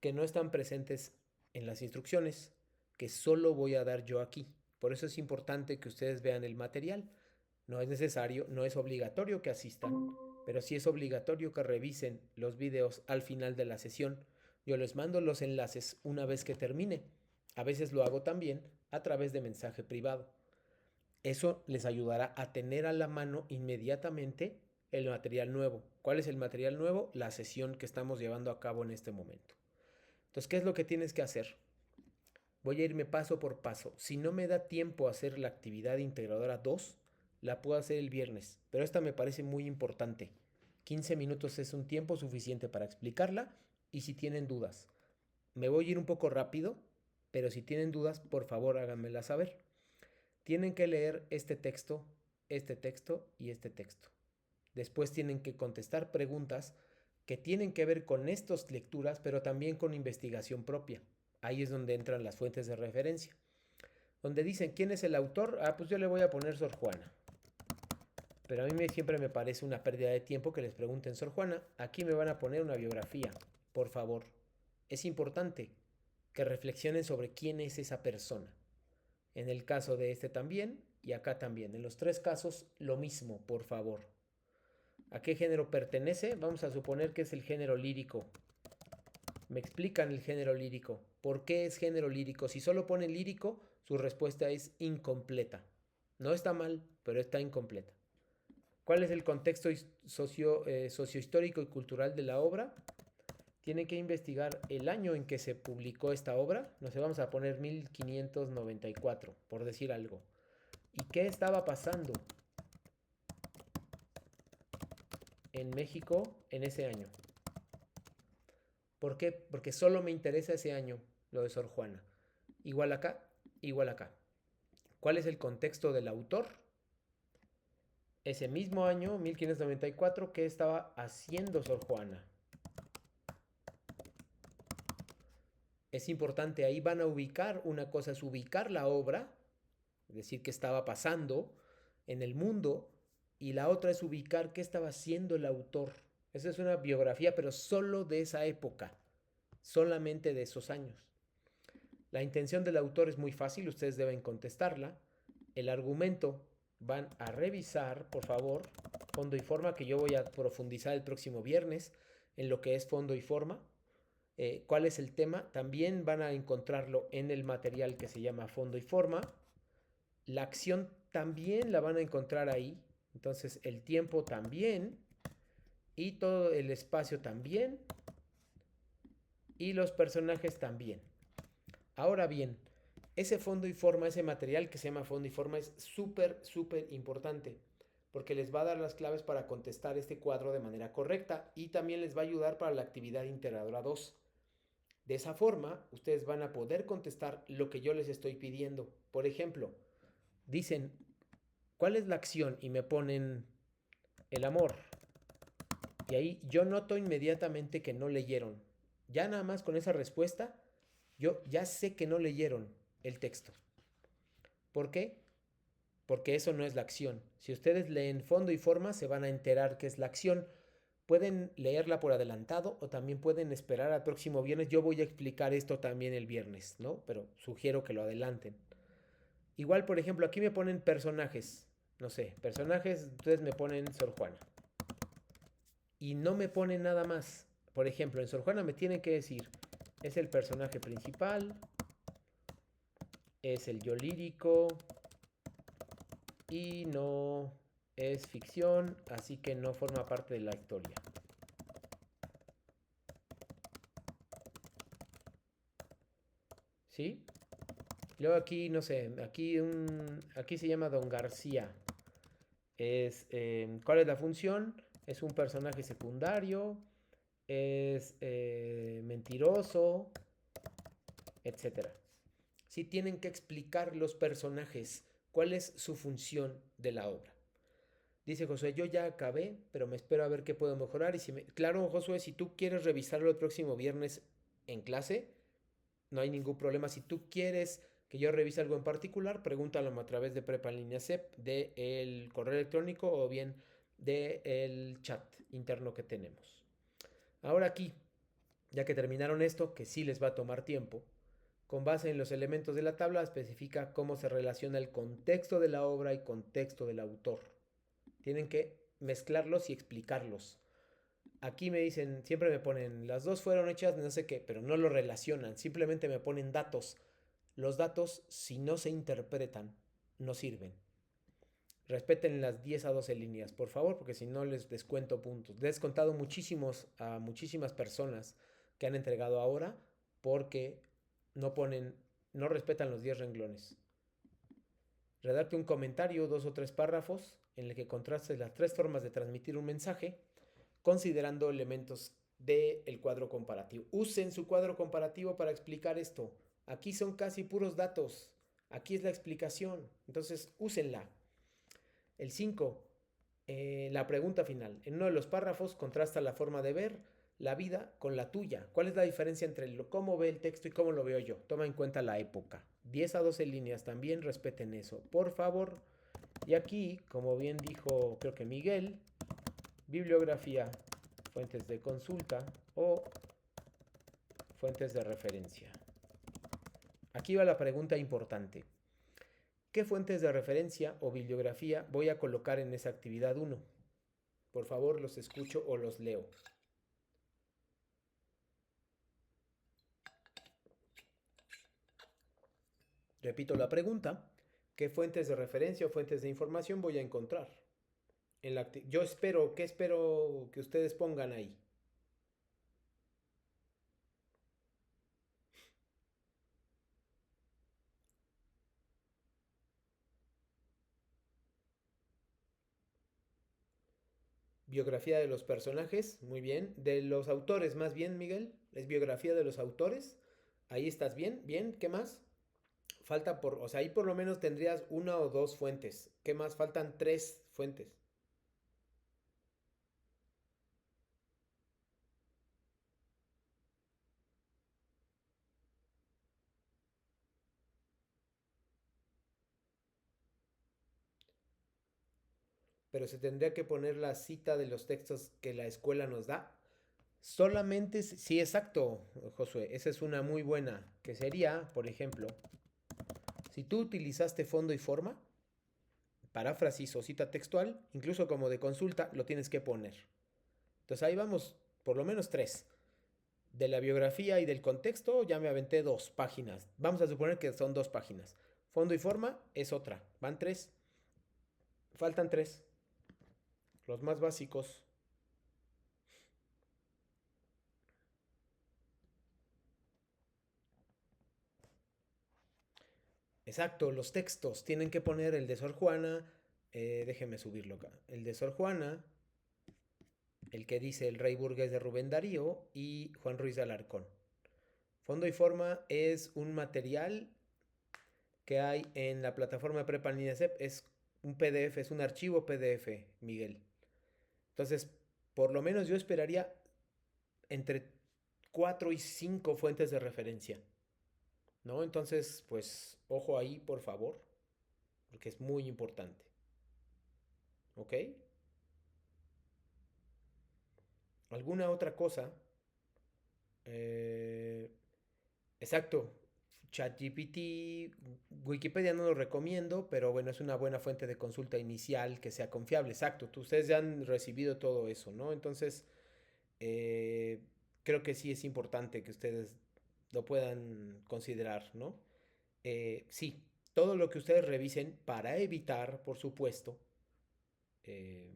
que no están presentes en las instrucciones que solo voy a dar yo aquí. Por eso es importante que ustedes vean el material. No es necesario, no es obligatorio que asistan, pero sí es obligatorio que revisen los videos al final de la sesión. Yo les mando los enlaces una vez que termine. A veces lo hago también a través de mensaje privado. Eso les ayudará a tener a la mano inmediatamente el material nuevo. ¿Cuál es el material nuevo? La sesión que estamos llevando a cabo en este momento. Entonces, ¿qué es lo que tienes que hacer? Voy a irme paso por paso. Si no me da tiempo a hacer la actividad integradora 2, la puedo hacer el viernes, pero esta me parece muy importante. 15 minutos es un tiempo suficiente para explicarla y si tienen dudas. Me voy a ir un poco rápido, pero si tienen dudas, por favor háganmelas saber. Tienen que leer este texto y este texto. Después tienen que contestar preguntas que tienen que ver con estas lecturas, pero también con investigación propia. Ahí es donde entran las fuentes de referencia. Donde dicen quién es el autor, pues yo le voy a poner Sor Juana. Pero a mí siempre me parece una pérdida de tiempo que les pregunten Sor Juana. Aquí me van a poner una biografía, por favor. Es importante que reflexionen sobre quién es esa persona. En el caso de este también y acá también. En los 3 casos lo mismo, por favor. ¿A qué género pertenece? Vamos a suponer que es el género lírico. Me explican el género lírico. ¿Por qué es género lírico? Si solo ponen lírico, su respuesta es incompleta. No está mal, pero está incompleta. ¿Cuál es el contexto sociohistórico y cultural de la obra? Tienen que investigar el año en que se publicó esta obra. No sé, vamos a poner 1594, por decir algo. ¿Y qué estaba pasando en México en ese año? ¿Por qué? Porque solo me interesa ese año. lo de Sor Juana. Igual acá, igual acá. ¿Cuál es el contexto del autor? Ese mismo año, 1594, ¿qué estaba haciendo Sor Juana? Es importante, ahí van a ubicar, una cosa es ubicar la obra, es decir, qué estaba pasando en el mundo, y la otra es ubicar qué estaba haciendo el autor. Esa es una biografía, pero solo de esa época, solamente de esos años. La intención del autor es muy fácil, ustedes deben contestarla. El argumento van a revisar, por favor, fondo y forma, que yo voy a profundizar el próximo viernes en lo que es fondo y forma. ¿Cuál es el tema? También van a encontrarlo en el material que se llama fondo y forma. La acción también la van a encontrar ahí. Entonces el tiempo también. Y todo el espacio también. Y los personajes también. Ahora bien, ese fondo y forma, ese material que se llama fondo y forma es súper, súper importante. Porque les va a dar las claves para contestar este cuadro de manera correcta. Y también les va a ayudar para la actividad integradora 2. De esa forma, ustedes van a poder contestar lo que yo les estoy pidiendo. Por ejemplo, dicen, ¿cuál es la acción? Y me ponen el amor. Y ahí yo noto inmediatamente que no leyeron. Ya nada más con esa respuesta, yo ya sé que no leyeron el texto. ¿Por qué? Porque eso no es la acción. Si ustedes leen fondo y forma, se van a enterar que es la acción. Pueden leerla por adelantado o también pueden esperar al próximo viernes. Yo voy a explicar esto también el viernes, ¿no? Pero sugiero que lo adelanten. Igual, por ejemplo, aquí me ponen personajes. No sé, personajes, ustedes me ponen Sor Juana. Y no me ponen nada más. Por ejemplo, en Sor Juana me tienen que decir, es el personaje principal, es el yo lírico y no es ficción, así que no forma parte de la historia. ¿Sí? Luego aquí, no sé, aquí se llama Don García. ¿Cuál es la función? Es un personaje secundario, es mentiroso, etcétera. Sí tienen que explicar los personajes, cuál es su función de la obra. Dice Josué, yo ya acabé, pero me espero a ver qué puedo mejorar. Claro, Josué, si tú quieres revisarlo el próximo viernes en clase, no hay ningún problema. Si tú quieres que yo revise algo en particular, pregúntalo a través de Prepa en línea CEP, del correo electrónico o bien del chat interno que tenemos. Ahora aquí, ya que terminaron esto, que sí les va a tomar tiempo, con base en los elementos de la tabla especifica cómo se relaciona el contexto de la obra y contexto del autor. Tienen que mezclarlos y explicarlos. Aquí me dicen, siempre me ponen, las dos fueron hechas no sé qué, pero no lo relacionan, simplemente me ponen datos. Los datos, si no se interpretan, no sirven. Respeten las 10 a 12 líneas, por favor, porque si no les descuento puntos. Les he descontado a muchísimas personas que han entregado ahora porque no respetan los 10 renglones. Redacte un comentario, 2 o 3 párrafos, en el que contrastes las 3 formas de transmitir un mensaje, considerando elementos del cuadro comparativo. Usen su cuadro comparativo para explicar esto. Aquí son casi puros datos. Aquí es la explicación. Entonces, úsenla. El 5, la pregunta final. En uno de los párrafos contrasta la forma de ver la vida con la tuya. ¿Cuál es la diferencia entre cómo ve el texto y cómo lo veo yo? Toma en cuenta la época. 10 a 12 líneas, también respeten eso, por favor. Y aquí, como bien dijo, creo que Miguel, bibliografía, fuentes de consulta o fuentes de referencia. Aquí va la pregunta importante. ¿Qué fuentes de referencia o bibliografía voy a colocar en esa actividad 1? Por favor, los escucho o los leo. Repito la pregunta. ¿Qué fuentes de referencia o fuentes de información voy a encontrar? ¿Qué espero que ustedes pongan ahí? Biografía de los personajes, muy bien. De los autores, más bien, Miguel, es biografía de los autores. Ahí estás bien, bien, ¿qué más? Falta o sea, ahí por lo menos tendrías una o dos fuentes. ¿Qué más? Faltan tres fuentes. Pero se tendría que poner la cita de los textos que la escuela nos da. Solamente, sí, exacto, Josué, esa es una muy buena, que sería, por ejemplo, si tú utilizaste fondo y forma, paráfrasis o cita textual, incluso como de consulta, lo tienes que poner. Entonces ahí vamos, por lo menos tres. De la biografía y del contexto ya me aventé 2 páginas. Vamos a suponer que son 2 páginas. Fondo y forma es otra. Van tres. Faltan tres. Los más básicos. Exacto, los textos. Tienen que poner el de Sor Juana. Déjenme subirlo acá. El de Sor Juana. El que dice el rey burgués de Rubén Darío. Y Juan Ruiz de Alarcón. Fondo y forma es un material que hay en la plataforma Prepa en línea CEP. Es un PDF, es un archivo PDF, Miguel. Entonces, por lo menos yo esperaría entre 4 y 5 fuentes de referencia, ¿no? Entonces, pues, ojo ahí, por favor, porque es muy importante, ¿ok? ¿Alguna otra cosa? Eh, exacto, ChatGPT, Wikipedia no lo recomiendo, pero bueno, es una buena fuente de consulta inicial que sea confiable. Exacto, ustedes ya han recibido todo eso, ¿no? Entonces, eh, creo que sí es importante que ustedes lo puedan considerar, ¿no? Sí, todo lo que ustedes revisen para evitar, por supuesto, eh,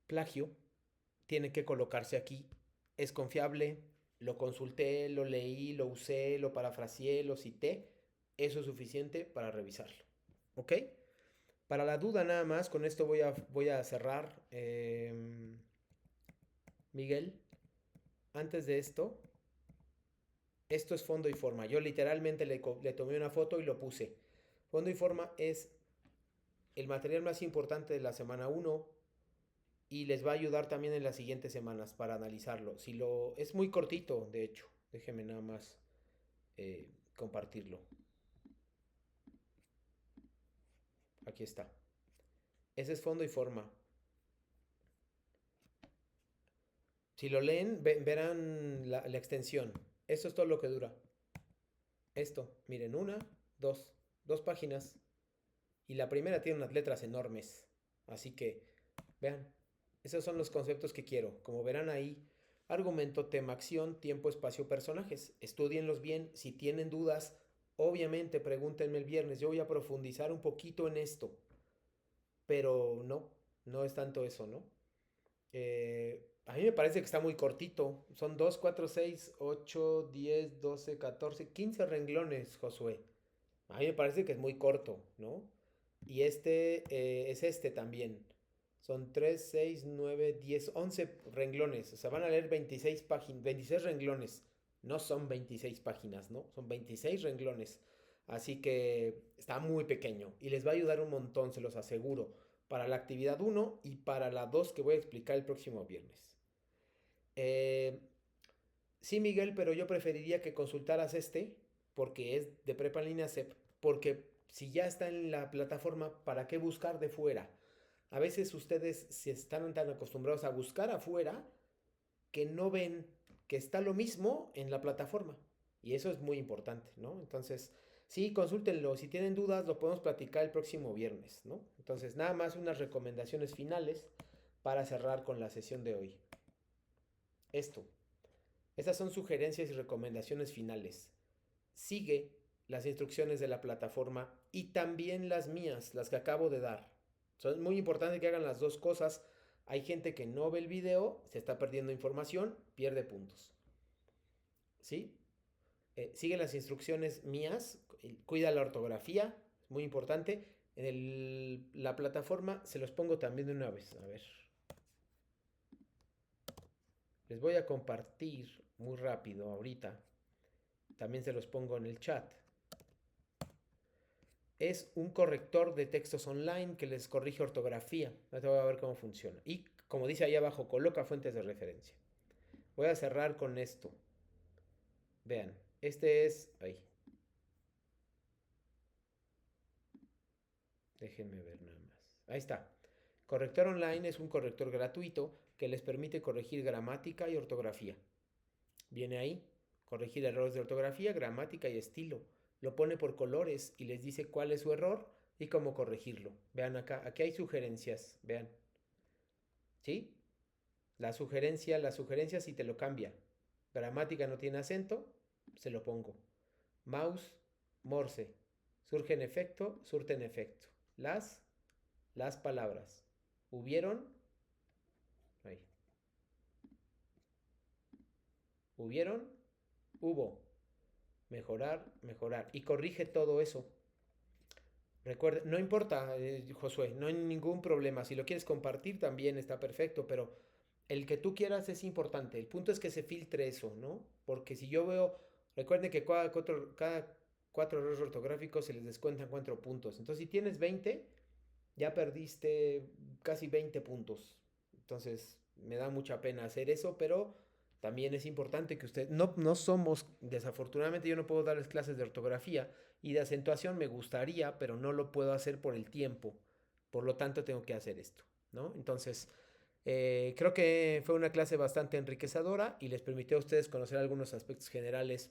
plagio, tiene que colocarse aquí. Es confiable, lo consulté, lo leí, lo usé, lo parafraseé, lo cité. Eso es suficiente para revisarlo. ¿Ok? Para la duda nada más, con esto voy a cerrar. Miguel, antes de esto es fondo y forma. Yo literalmente le tomé una foto y lo puse. Fondo y forma es el material más importante de la semana 1 y les va a ayudar también en las siguientes semanas para analizarlo. Es muy cortito, de hecho. Déjenme nada más compartirlo. Aquí está. Ese es fondo y forma. Si lo leen, verán la extensión. Esto es todo lo que dura. Esto, miren, dos páginas. Y la primera tiene unas letras enormes. Así que, vean, esos son los conceptos que quiero. Como verán ahí, argumento, tema, acción, tiempo, espacio, personajes. Estudienlos bien. Si tienen dudas, obviamente pregúntenme el viernes. Yo voy a profundizar un poquito en esto. Pero no es tanto eso, ¿no? A mí me parece que está muy cortito. Son 2, 4, 6, 8, 10, 12, 14, 15 renglones, Josué. A mí me parece que es muy corto, ¿no? Y es este también. Son 3, 6, 9, 10, 11 renglones. O sea, van a leer 26 páginas, 26 renglones. No son 26 páginas, ¿no? Son 26 renglones. Así que está muy pequeño y les va a ayudar un montón, se los aseguro, para la actividad 1 y para la 2 que voy a explicar el próximo viernes. Eh, sí, Miguel, pero yo preferiría que consultaras porque es de Prepa en línea CEP, porque si ya está en la plataforma, ¿para qué buscar de fuera? A veces ustedes se están tan acostumbrados a buscar afuera que no ven que está lo mismo en la plataforma. Y eso es muy importante, ¿no? Entonces, sí, consúltenlo. Si tienen dudas, lo podemos platicar el próximo viernes, ¿no? Entonces, nada más unas recomendaciones finales para cerrar con la sesión de hoy. Estas son sugerencias y recomendaciones finales. Sigue las instrucciones de la plataforma y también las mías, las que acabo de dar. Es muy importante que hagan las dos cosas. Hay gente que no ve el video, se está perdiendo información, pierde puntos. ¿Sí? Sigue las instrucciones mías, cuida la ortografía, es muy importante. En la plataforma se los pongo también de una vez. A ver. Les voy a compartir muy rápido ahorita. También se los pongo en el chat. Es un corrector de textos online que les corrige ortografía. Ahora voy a ver cómo funciona. Y como dice ahí abajo, coloca fuentes de referencia. Voy a cerrar con esto. Vean, este es... Ahí. Déjenme ver nada más. Ahí está. Corrector online es un corrector gratuito que les permite corregir gramática y ortografía. Viene ahí, corregir errores de ortografía, gramática y estilo. Lo pone por colores y les dice cuál es su error y cómo corregirlo. Vean acá, aquí hay sugerencias, vean. ¿Sí? La sugerencia si te lo cambia. Gramática no tiene acento, se lo pongo. Mouse, morse. Surge en efecto, surte en efecto. Las palabras. ¿Hubieron? Ahí. ¿Hubieron? Hubo. Mejorar, mejorar. Y corrige todo eso. Recuerda, no importa, Josué, no hay ningún problema. Si lo quieres compartir también está perfecto, pero el que tú quieras es importante. El punto es que se filtre eso, ¿no? Porque si yo veo, recuerden que cada cuatro errores ortográficos se les descuentan 4 puntos. Entonces, si tienes 20, ya perdiste casi 20 puntos. Entonces, me da mucha pena hacer eso, pero también es importante que usted, no somos, desafortunadamente yo no puedo darles clases de ortografía y de acentuación me gustaría, pero no lo puedo hacer por el tiempo. Por lo tanto, tengo que hacer esto, ¿no? Entonces, creo que fue una clase bastante enriquecedora y les permitió a ustedes conocer algunos aspectos generales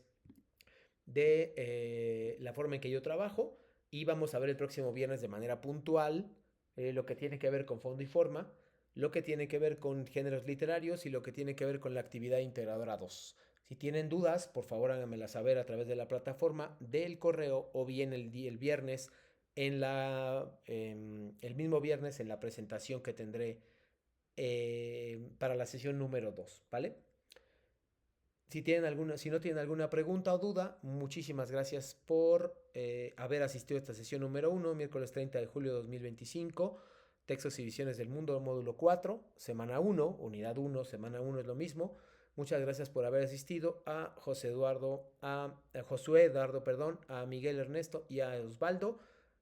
de la forma en que yo trabajo y vamos a ver el próximo viernes de manera puntual lo que tiene que ver con fondo y forma, lo que tiene que ver con géneros literarios y lo que tiene que ver con la actividad integradora 2. Si tienen dudas, por favor háganmela saber a través de la plataforma del correo o bien el viernes el mismo viernes en la presentación que tendré para la sesión número 2, ¿vale? Si no tienen alguna pregunta o duda, muchísimas gracias por haber asistido a esta sesión número 1, miércoles 30 de julio de 2025, Textos y Visiones del Mundo, módulo 4, semana 1, unidad 1, semana 1 es lo mismo. Muchas gracias por haber asistido a Josué Eduardo, perdón, a Miguel Ernesto y a Osvaldo.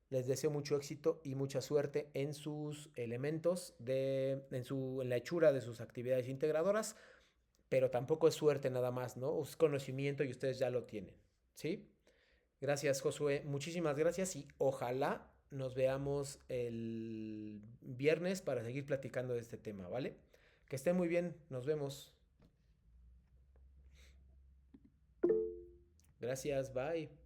Les deseo mucho éxito y mucha suerte en sus elementos, en la hechura de sus actividades integradoras. Pero tampoco es suerte nada más, ¿no? Es conocimiento y ustedes ya lo tienen, ¿sí? Gracias, Josué. Muchísimas gracias y ojalá nos veamos el viernes para seguir platicando de este tema, ¿vale? Que estén muy bien. Nos vemos. Gracias, bye.